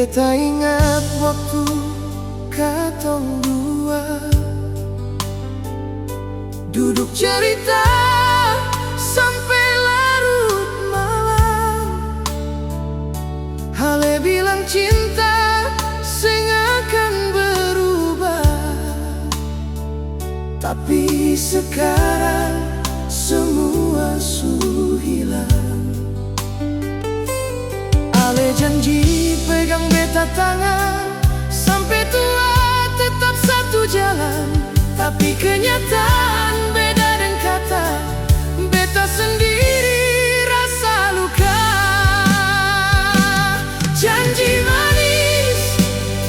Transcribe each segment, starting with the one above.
Beta ingat waktu katong dua duduk cerita sampai larut malam. Hale bilang cinta sing akan berubah, tapi sekarang semua su hilang. Ale janji pegang beta tangan sampai tua tetap satu jalan, tapi kenyataan beda dengan kata. Beta sendiri rasa luka. Janji manis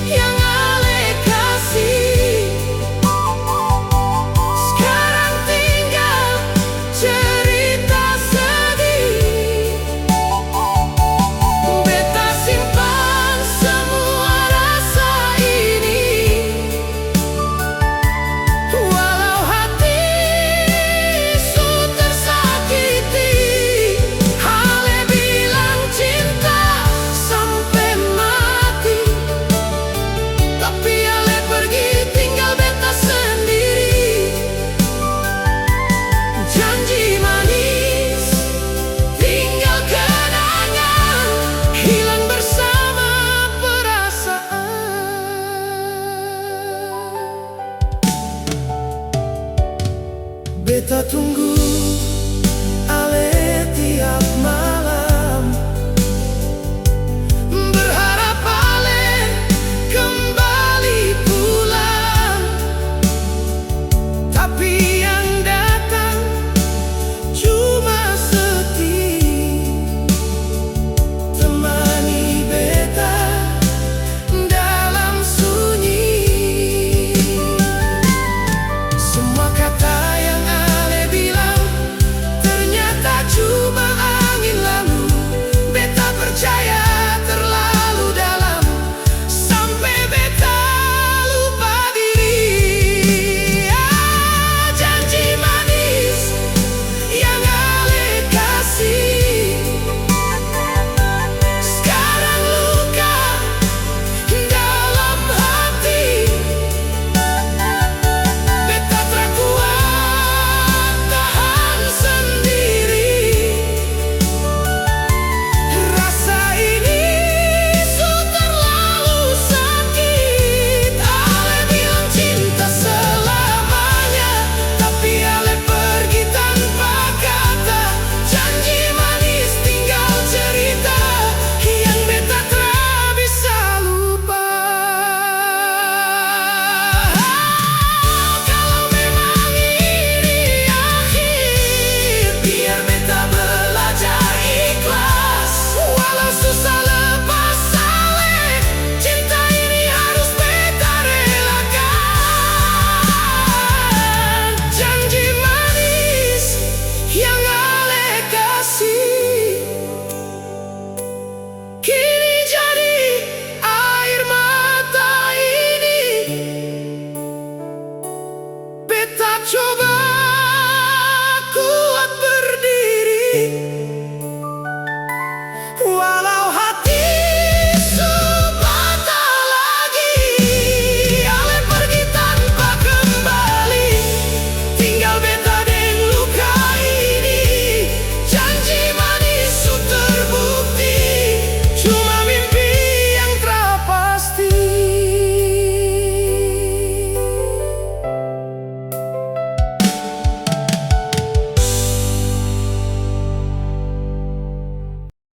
yang ale kasih sekarang tinggal cerita sedih. Beta simpan semua rasa ini, walau hati su tersakiti. Ale bilang cinta sampai mati, tapi ale pergi tinggal beta sendiri. Janji manis tinggal kenangan, hilang bersama perasaan. Beta tunggu